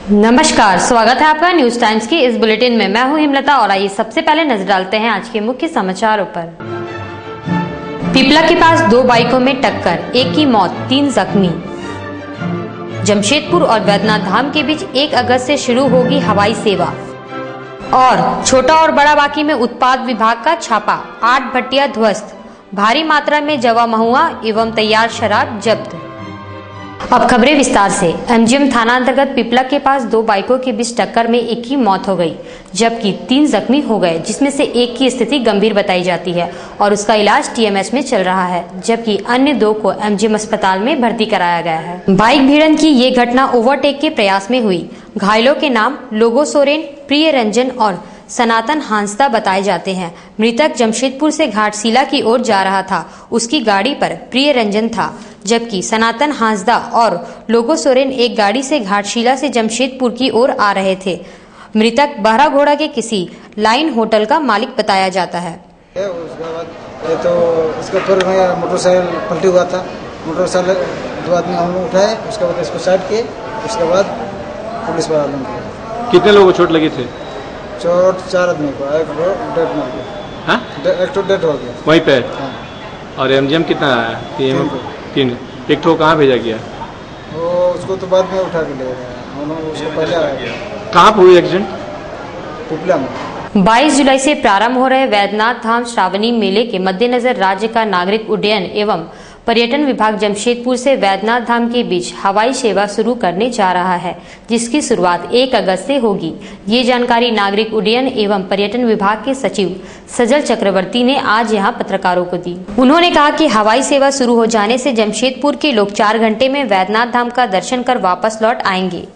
नमस्कार, स्वागत है आपका न्यूज टाइम्स की इस बुलेटिन में। मैं हूं हिमलता और आइए सबसे पहले नजर डालते हैं आज के मुख्य समाचारों पर। पिपला के पास दो बाइकों में टक्कर, एक की मौत, 3 जख्मी। जमशेदपुर और वैद्यनाथ धाम के बीच 1 अगस्त से शुरू होगी हवाई सेवा। और छोटा और बड़ा बाकी में उत्पाद विभाग का छापा, 8 भट्टियां ध्वस्त, भारी मात्रा में जवा महुआ एवं तैयार शराब जब्त। अब खबरें विस्तार से। एमजीएम थाना अंतर्गत पिपला के पास 2 बाइकों के बीच टक्कर में एक की मौत हो गई, जबकि 3 जख्मी हो गए, जिसमें से एक की स्थिति गंभीर बताई जाती है और उसका इलाज टीएमएस में चल रहा है, जबकि अन्य 2 को एमजीएम अस्पताल में भर्ती कराया गया है। बाइक भिड़न की ये घटना ओवरटेक के प्रयास में हुई। घायलों के नाम लोगो सोरेन, प्रिय रंजन और सनातन हांसदा बताए जाते हैं। मृतक जमशेदपुर से घाटशिला की ओर जा रहा था, उसकी गाड़ी पर प्रिय रंजन था, जबकि सनातन हांसदा और लोगो सोरेन एक गाड़ी से घाटशिला से जमशेदपुर की ओर आ रहे थे। मृतक बहरा घोड़ा के किसी लाइन होटल का मालिक बताया जाता है। उसके बाद ये तो इसका पर मोटरसाइकिल पलटी हुआ था, मोटरसाइकिल 2 आदमी हम लोग उठाए, उसके बाद इसको साइड किए, उसके बाद पुलिस वालों को। कितने लोगों को चोट लगी थी? चोट 4 आदमी को, एक डेड हो गया। हाँ? एक तो डेड हो गया वहीं पे। हाँ। और एमजीएम कितना आया? 3। एक ठो कहाँ भेजा गया? वो उसको तो बाद में उठा के ले गया, हम लोग उसको पहले आया। कहाँ पर हुई एक्सीडेंट? पिपला में। 22 जुलाई से प्रारंभ हो रहे वैद्यनाथ धाम श्रावणी मेले के मद्देनजर राज्य का नागरिक उड्डयन एवं पर्यटन विभाग जमशेदपुर से वैद्यनाथ धाम के बीच हवाई सेवा शुरू करने जा रहा है, जिसकी शुरुआत 1 अगस्त से होगी। ये जानकारी नागरिक उड्डयन एवं पर्यटन विभाग के सचिव सजल चक्रवर्ती ने आज यहां पत्रकारों को दी। उन्होंने कहा कि हवाई सेवा शुरू हो जाने से जमशेदपुर के लोग 4 घंटे में वैद्यनाथ धाम का दर्शन कर वापस लौट आएंगे।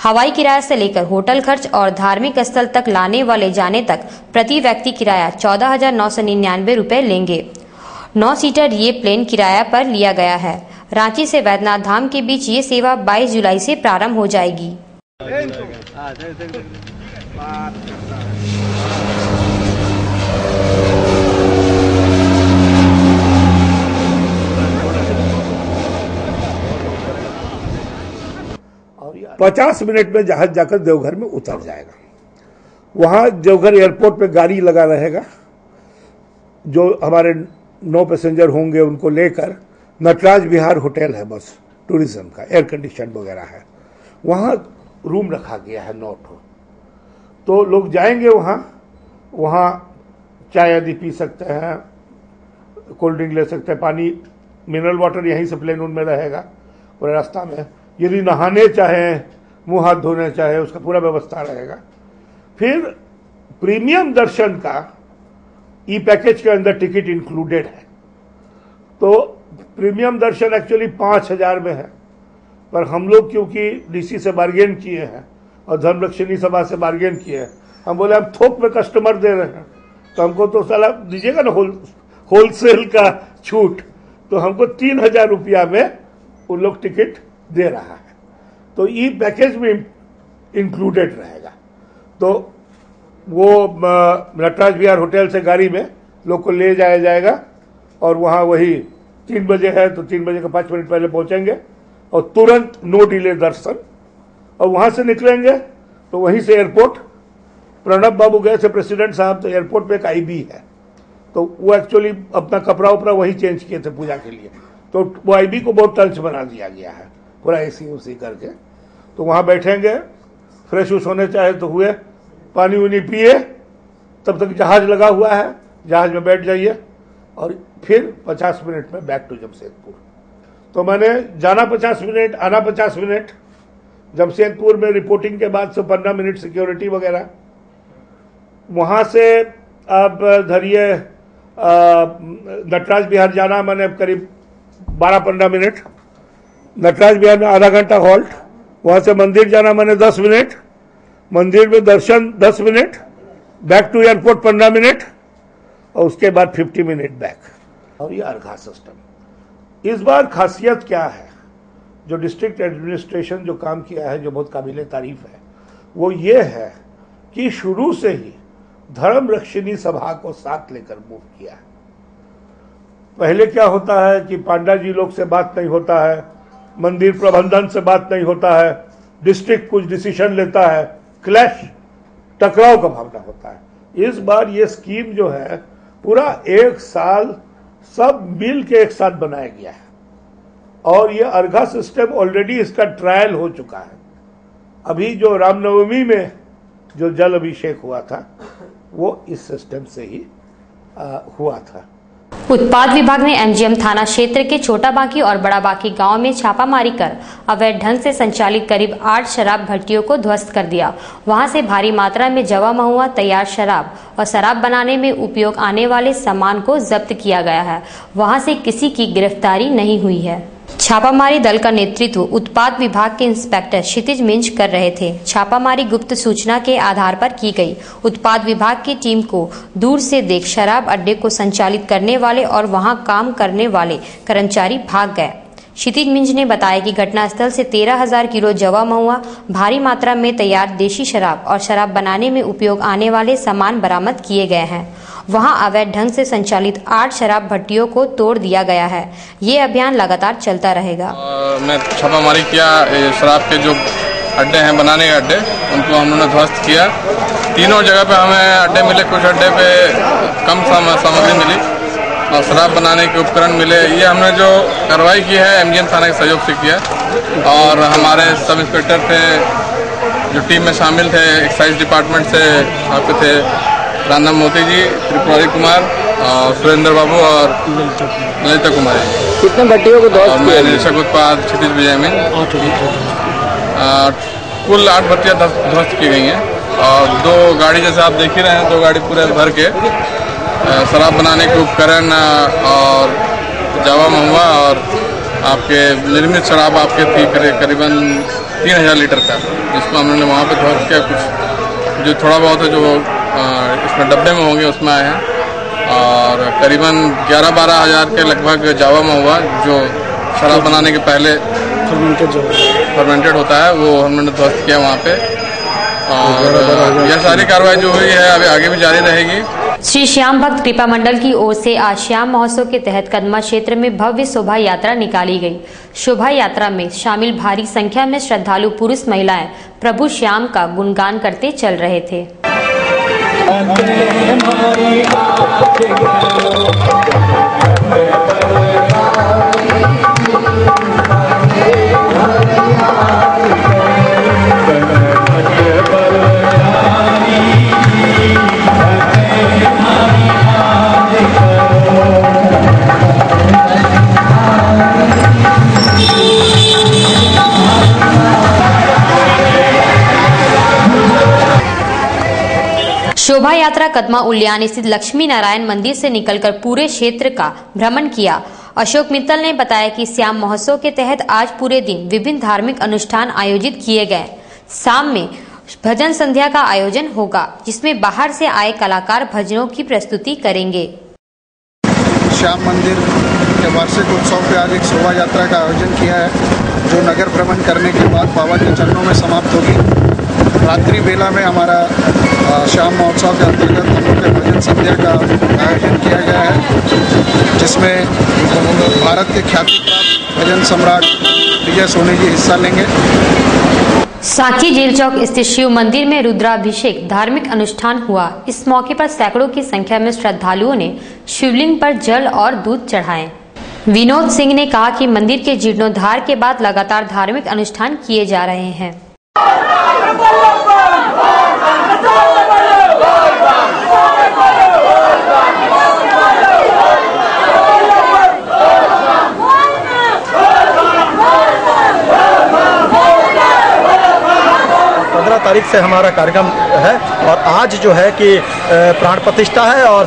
हवाई किराया से लेकर होटल खर्च और धार्मिक स्थल तक लाने वाले जाने तक प्रति व्यक्ति किराया 14,999 रुपए लेंगे। 9 सीटर ये प्लेन किराया पर लिया गया है। रांची से वैद्यनाथ धाम के बीच ये सेवा 22 जुलाई से प्रारंभ हो जाएगी। और 50 मिनट में जहाज जाकर देवघर में उतर जाएगा। वहां देवघर एयरपोर्ट पे गाड़ी लगा रहेगा, जो हमारे 9 पैसेंजर होंगे उनको लेकर नटराज विहार होटल है, बस टूरिज्म का, एयर कंडीशन वगैरह है, वहाँ रूम रखा गया है 9 ठो। तो लोग जाएंगे वहाँ चाय आदि पी सकते हैं, कोल्ड ड्रिंक ले सकते हैं, पानी मिनरल वाटर यहीं से प्लेन में रहेगा पूरे रास्ता में। यदि नहाने चाहें, मुँह हाथ धोने चाहे, उसका पूरा व्यवस्था रहेगा। फिर प्रीमियम दर्शन का ई पैकेज के अंदर टिकट इंक्लूडेड है। तो प्रीमियम दर्शन एक्चुअली 5,000 में है, पर हम लोग क्योंकि डीसी से बार्गेन किए हैं और धर्मरक्षिणी सभा से बार्गेन किए हैं, हम बोले हम थोक में कस्टमर दे रहे हैं, तो हमको तो साला दीजिएगा ना होलसेल का छूट। तो हमको 3,000 रुपया में उन लोग टिकट दे रहा है, तो ई पैकेज में इंक्लूडेड रहेगा। तो वो नटराज विहार होटल से गाड़ी में लोग को ले जाया जाएगा और वहाँ वही 3 बजे है तो 3 बजे का 5 मिनट पहले पहुँचेंगे और तुरंत नो डिले दर्शन। और वहाँ से निकलेंगे तो वहीं से एयरपोर्ट, प्रणब बाबू गए थे प्रेसिडेंट साहब, तो एयरपोर्ट पे एक आईबी है, तो वो एक्चुअली अपना कपड़ा उपड़ा वहीं चेंज किए थे पूजा के लिए, तो वो आईबी को बहुत टंच बना दिया गया है पूरा एसी उसी करके। तो वहाँ बैठेंगे, फ्रेश उस होने चाहे तो हुए, पानी उनी पिए, तब तक जहाज लगा हुआ है, जहाज में बैठ जाइए और फिर 50 मिनट में बैक टू जमशेदपुर। तो मैंने जाना 50 मिनट, आना 50 मिनट, जमशेदपुर में रिपोर्टिंग के बाद से 15 मिनट सिक्योरिटी वगैरह। वहाँ से अब धरिए नटराज विहार जाना मैंने करीब 12-15 मिनट, नटराज विहार में आधा घंटा हॉल्ट, वहाँ से मंदिर जाना मैंने 10 मिनट, मंदिर में दर्शन 10 minute, back to airport 15 minute और उसके बाद 50 मिनट बैक। और ये अर्घा सिस्टम। इस बार खासियत क्या है, जो डिस्ट्रिक्ट एडमिनिस्ट्रेशन जो काम किया है, जो बहुत काबिल तारीफ है, वो ये है कि शुरू से ही धर्मरक्षिणी सभा को साथ लेकर मूव किया है। पहले क्या होता है कि पांडा जी लोग से बात नहीं होता है, मंदिर प्रबंधन से बात नहीं होता है, डिस्ट्रिक्ट कुछ डिसीजन लेता है, क्लैश, टकराव का भावना होता है। इस बार ये स्कीम जो है पूरा 1 साल सब मिल के एक साथ बनाया गया है और ये अर्घा सिस्टम ऑलरेडी इसका ट्रायल हो चुका है। अभी जो रामनवमी में जो जल अभिषेक हुआ था वो इस सिस्टम से ही हुआ था। उत्पाद विभाग ने एमजीएम थाना क्षेत्र के छोटा बांकी और बड़ा बांकी गांव में छापामारी कर अवैध ढंग से संचालित करीब 8 शराब भट्टियों को ध्वस्त कर दिया। वहां से भारी मात्रा में जवा महुआ, तैयार शराब और शराब बनाने में उपयोग आने वाले सामान को जब्त किया गया है। वहां से किसी की गिरफ्तारी नहीं हुई है। छापामारी दल का नेतृत्व उत्पाद विभाग के इंस्पेक्टर क्षितिज मिंज कर रहे थे। छापामारी गुप्त सूचना के आधार पर की गई। उत्पाद विभाग की टीम को दूर से देख शराब अड्डे को संचालित करने वाले और वहां काम करने वाले कर्मचारी भाग गए। क्षितिज मिंज ने बताया कि घटनास्थल से 13,000 किलो जवा महुआ, भारी मात्रा में तैयार देशी शराब और शराब बनाने में उपयोग आने वाले सामान बरामद किए गए हैं। वहां अवैध ढंग से संचालित 8 शराब भट्टियों को तोड़ दिया गया है। ये अभियान लगातार चलता रहेगा। मैं छापामारी किया, शराब के जो अड्डे हैं, बनाने के अड्डे, उनको हम लोगों ने ध्वस्त किया। तीनों जगह पे हमें अड्डे मिले, कुछ अड्डे पे कम सामग्री मिली और शराब बनाने के उपकरण मिले। ये हमने जो कार्रवाई की है एमजीएम थाना के सहयोग से किया और हमारे सब इंस्पेक्टर थे जो टीम में शामिल थे, एक्साइज डिपार्टमेंट से आपके थे रामनाम मोती जी, त्रिपुरारी कुमार, सुरेंद्र बाबू और ललिता कुमारी। कितने भट्टियों को ध्वस्त और मैं निरीक्षक उत्पाद क्षितिज विजय में कुल 8 भट्टियाँ ध्वस्त की गई हैं और 2 गाड़ी, जैसे आप देख ही रहे हैं, 2 गाड़ी पूरे भर के शराब बनाने के उपकरण और जवा महुआ और आपके निर्मित शराब आपके थी करीबन 3,000 लीटर का, जिसको हम लोगों ने वहाँ पे ध्वस्त किया। कुछ जो थोड़ा बहुत है जो इसमें डब्बे में होंगे उसमें आए हैं और करीबन 11-12 हज़ार के लगभग जावा महुआ जो शराब बनाने के पहले फर्मेंटेड होता है वो हमने ध्वस्त किया वहाँ पे। और यह सारी कार्रवाई जो हुई है अभी आगे भी जारी रहेगी। श्री श्याम भक्त कृपा मंडल की ओर से आज श्याम महोत्सव के तहत कदमा क्षेत्र में भव्य शोभा यात्रा निकाली गई। शोभा यात्रा में शामिल भारी संख्या में श्रद्धालु पुरुष महिलाएं प्रभु श्याम का गुणगान करते चल रहे थे। शोभा यात्रा कदमा उल्यान स्थित लक्ष्मी नारायण मंदिर से निकलकर पूरे क्षेत्र का भ्रमण किया। अशोक मित्तल ने बताया कि श्याम महोत्सव के तहत आज पूरे दिन विभिन्न धार्मिक अनुष्ठान आयोजित किए गए। शाम में भजन संध्या का आयोजन होगा, जिसमें बाहर से आए कलाकार भजनों की प्रस्तुति करेंगे। श्याम मंदिर के वार्षिक उत्सव पे आज एक शोभा यात्रा का आयोजन किया है, जो नगर भ्रमण करने के बाद बाबा के चरणों में समाप्त होगी। रात्रि बेला में हमारा श्याम महोत्सव के अंतर्गत हम लोग के भजन संध्या का आयोजन किया गया है, जिसमें भारत के ख्याति प्राप्त भजन सम्राट विजय सोनी जी हिस्सा लेंगे। सांची जेल चौक स्थित शिव मंदिर में रुद्राभिषेक धार्मिक अनुष्ठान हुआ। इस मौके पर सैकड़ों की संख्या में श्रद्धालुओं ने शिवलिंग पर जल और दूध चढ़ाए। विनोद सिंह ने कहा कि मंदिर के जीर्णोद्धार के बाद लगातार धार्मिक अनुष्ठान किए जा रहे हैं। तारीख से हमारा कार्यक्रम है और आज जो है कि प्राण प्रतिष्ठा है और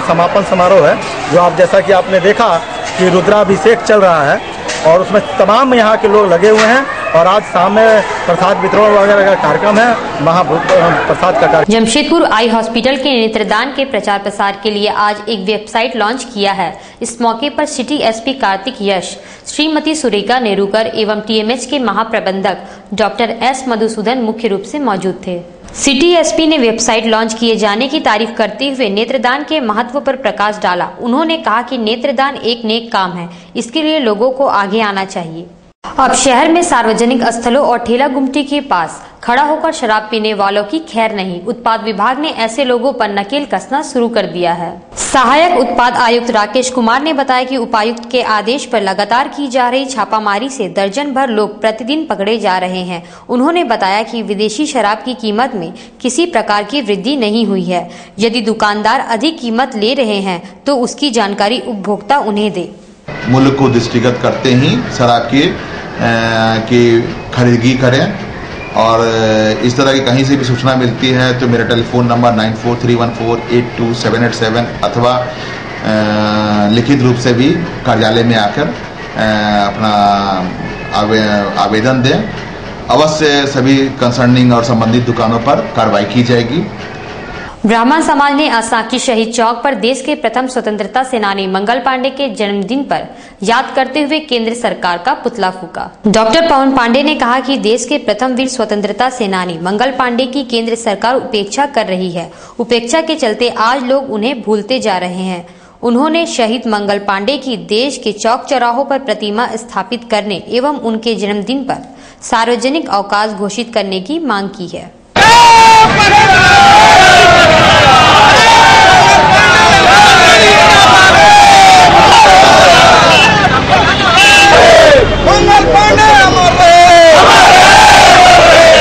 समापन समारोह है, जो आप जैसा कि आपने देखा कि रुद्राभिषेक चल रहा है और उसमें तमाम यहाँ के लोग लगे हुए हैं और आज शाम में प्रसाद वितरण वगैरह का कार्यक्रम है, महाभूत प्रसाद का कार्यक्रम। जमशेदपुर आई हॉस्पिटल के नेत्रदान के प्रचार प्रसार के लिए आज एक वेबसाइट लॉन्च किया है। इस मौके पर सिटी एसपी कार्तिक यश, श्रीमती सुरेखा नेरुकर एवं टीएमएच के महाप्रबंधक डॉक्टर एस मधुसूदन मुख्य रूप से मौजूद थे। सिटी एसपी ने वेबसाइट लॉन्च किए जाने की तारीफ करते हुए नेत्रदान के महत्व पर प्रकाश डाला। उन्होंने कहा कि नेत्रदान एक नेक काम है, इसके लिए लोगों को आगे आना चाहिए। अब शहर में सार्वजनिक स्थलों और ठेला गुमटी के पास खड़ा होकर शराब पीने वालों की खैर नहीं। उत्पाद विभाग ने ऐसे लोगों पर नकेल कसना शुरू कर दिया है। सहायक उत्पाद आयुक्त राकेश कुमार ने बताया कि उपायुक्त के आदेश पर लगातार की जा रही छापामारी से दर्जन भर लोग प्रतिदिन पकड़े जा रहे हैं। उन्होंने बताया कि विदेशी शराब की कीमत में किसी प्रकार की वृद्धि नहीं हुई है। यदि दुकानदार अधिक कीमत ले रहे हैं तो उसकी जानकारी उपभोक्ता उन्हें दे। मूल्य को दृष्टिगत करते ही शराब की खरीदगी करें और इस तरह की कहीं से भी सूचना मिलती है तो मेरा टेलीफोन नंबर 9431482787 अथवा लिखित रूप से भी कार्यालय में आकर अपना आवेदन दें। अवश्य सभी कंसर्निंग और संबंधित दुकानों पर कार्रवाई की जाएगी। ब्राह्मण समाज ने आज सांची शहीद चौक पर देश के प्रथम स्वतंत्रता सेनानी मंगल पांडे के जन्मदिन पर याद करते हुए केंद्र सरकार का पुतला फूका। डॉक्टर पवन पांडे ने कहा कि देश के प्रथम वीर स्वतंत्रता सेनानी मंगल पांडे की केंद्र सरकार उपेक्षा कर रही है। उपेक्षा के चलते आज लोग उन्हें भूलते जा रहे हैं। उन्होंने शहीद मंगल पांडे की देश के चौक चौराहों पर प्रतिमा स्थापित करने एवं उनके जन्मदिन पर सार्वजनिक अवकाश घोषित करने की मांग की है।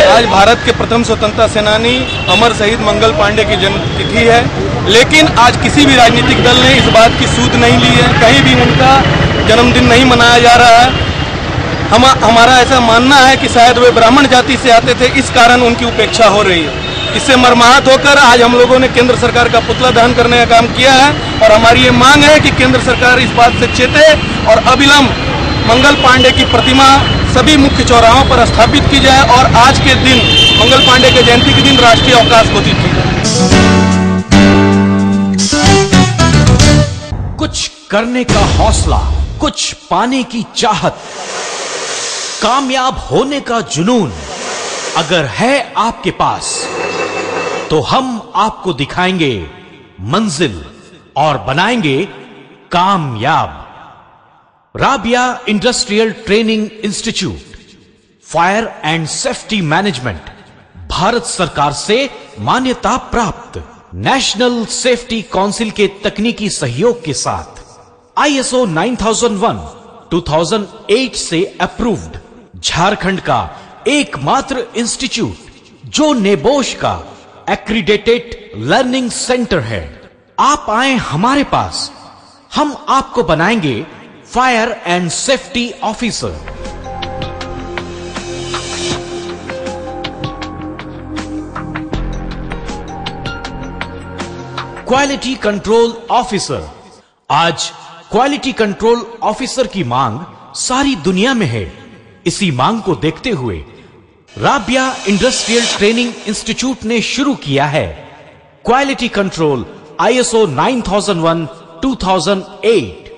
आज भारत के प्रथम स्वतंत्रता सेनानी अमर शहीद मंगल पांडे की जन्म तिथि है, लेकिन आज किसी भी राजनीतिक दल ने इस बात की सूद नहीं ली है। कहीं भी उनका जन्मदिन नहीं मनाया जा रहा है। हमारा ऐसा मानना है कि शायद वे ब्राह्मण जाति से आते थे, इस कारण उनकी उपेक्षा हो रही है। इससे मर्माहत होकर आज हम लोगों ने केंद्र सरकार का पुतला दहन करने का काम किया है और हमारी ये मांग है कि केंद्र सरकार इस बात से चेते और अविलंब मंगल पांडे की प्रतिमा सभी मुख्य चौराहों पर स्थापित की जाए और आज के दिन मंगल पांडे के जयंती के दिन राष्ट्रीय अवकाश घोषित की जाए। कुछ करने का हौसला, कुछ पाने की चाहत, कामयाब होने का जुनून अगर है आपके पास तो हम आपको दिखाएंगे मंजिल और बनाएंगे कामयाब। Rabia industrial training institute fire and safety management Bharat सरकार से मान्यता प्राप्त नेशनल सेफ्टी काउंसिल के तकनीकी सहयोग के साथ ISO 9001 2008 से अप्रूव्ड झारखंड का एकमात्र इंस्टीट्यूट जो नेबोश का एक्रीडेटेड लर्निंग सेंटर है। आप आए हमारे पास, हम आपको बनाएंगे fire and safety officer. Quality control officer. आज क्वालिटी कंट्रोल ऑफिसर की मांग सारी दुनिया में है। इसी मांग को देखते हुए राबिया इंडस्ट्रियल ट्रेनिंग इंस्टीट्यूट ने शुरू किया है quality control ISO 9001 2008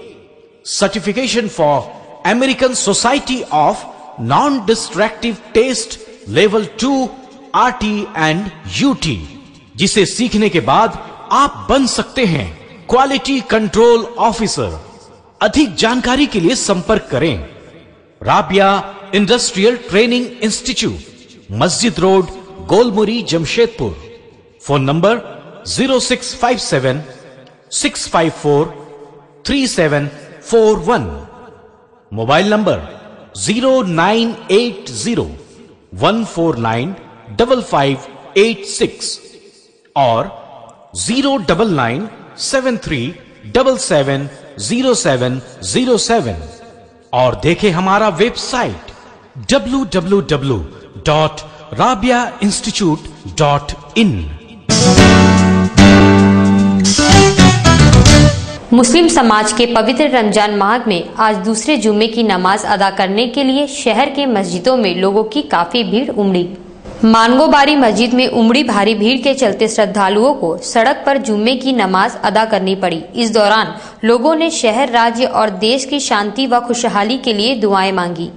certification for American society of non distractive test level 2 RT and UT, जिसे सीखने के बाद आप बन सकते हैं क्वालिटी कंट्रोल ऑफिसर। अधिक जानकारी के लिए संपर्क करें राबिया इंडस्ट्रियल ट्रेनिंग इंस्टीट्यूट, मस्जिद road, Golmuri, Jamshedpur. Phone number 0657 654 3741। Mobile number 0980 149 5586 और 099 73 77 0707। और देखें हमारा वेबसाइट www.rabiainstitute.in। मुस्लिम समाज के पवित्र रमजान माह में आज दूसरे जुम्मे की नमाज अदा करने के लिए शहर के मस्जिदों में लोगों की काफी भीड़ उमड़ी। मानगोबारी मस्जिद में उमड़ी भारी भीड़ के चलते श्रद्धालुओं को सड़क पर जुम्मे की नमाज अदा करनी पड़ी। इस दौरान लोगों ने शहर, राज्य और देश की शांति व खुशहाली के लिए दुआएं मांगी।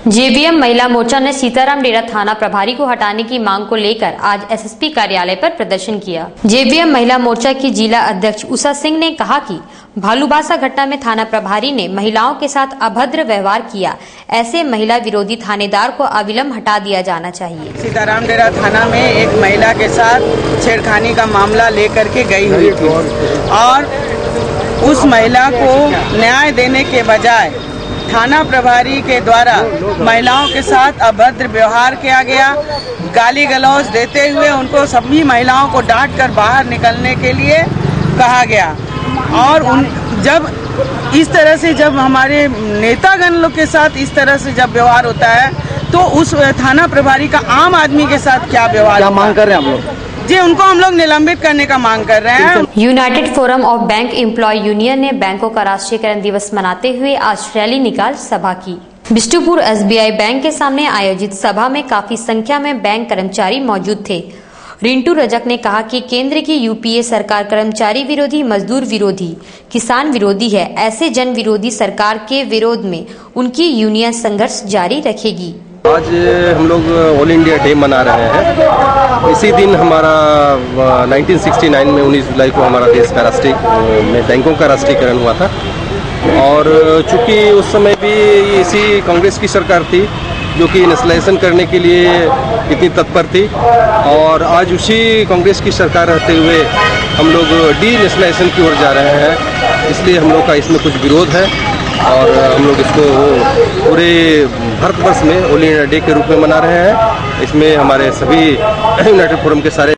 जेवीएम महिला मोर्चा ने सीताराम डेरा थाना प्रभारी को हटाने की मांग को लेकर आज एसएसपी कार्यालय पर प्रदर्शन किया। जेवीएम महिला मोर्चा की जिला अध्यक्ष उषा सिंह ने कहा कि भालूबासा घटना में थाना प्रभारी ने महिलाओं के साथ अभद्र व्यवहार किया, ऐसे महिला विरोधी थानेदार को अविलंब हटा दिया जाना चाहिए। सीताराम डेरा थाना में एक महिला के साथ छेड़खानी का मामला लेकर के गई हुई थी और उस महिला को न्याय देने के बजाय थाना प्रभारी के द्वारा महिलाओं के साथ अभद्र व्यवहार किया गया। गाली गलौज देते हुए उनको सभी महिलाओं को डांट कर बाहर निकलने के लिए कहा गया और जब इस तरह से जब हमारे नेतागण लोग के साथ इस तरह से जब व्यवहार होता है तो उस थाना प्रभारी का आम आदमी के साथ क्या व्यवहार, क्या मांग कर रहे हैं हम लोग? जी, उनको हम लोग निलंबित करने का मांग कर रहे हैं। United forum of bank employ union ने बैंकों का राष्ट्रीयकरण दिवस मनाते हुए आज रैली निकाल सभा की। बिष्टुपुर एसबीआई बैंक के सामने आयोजित सभा में काफी संख्या में बैंक कर्मचारी मौजूद थे। रिंटू रजक ने कहा कि केंद्र की यूपीए सरकार कर्मचारी विरोधी, मजदूर विरोधी, किसान विरोधी है। ऐसे जन विरोधी सरकार के विरोध में उनकी यूनियन संघर्ष जारी रखेगी। आज हम लोग ऑल इंडिया डे मना रहे हैं। इसी दिन हमारा 1969 में 19 जुलाई को हमारा देश का में बैंकों का राष्ट्रीयकरण हुआ था और चूंकि उस समय भी इसी कांग्रेस की सरकार थी जो कि नेशनलाइजेशन करने के लिए इतनी तत्पर थी और आज उसी कांग्रेस की सरकार रहते हुए हम लोग डी नेशनलाइजेशन की ओर जा रहे हैं। इसलिए हम लोग का इसमें कुछ विरोध है और हम लोग इसको पूरे भारतवर्ष में ऑल इंडिया डे के रूप में मना रहे हैं। इसमें हमारे सभी यूनाइटेड फोरम के सारे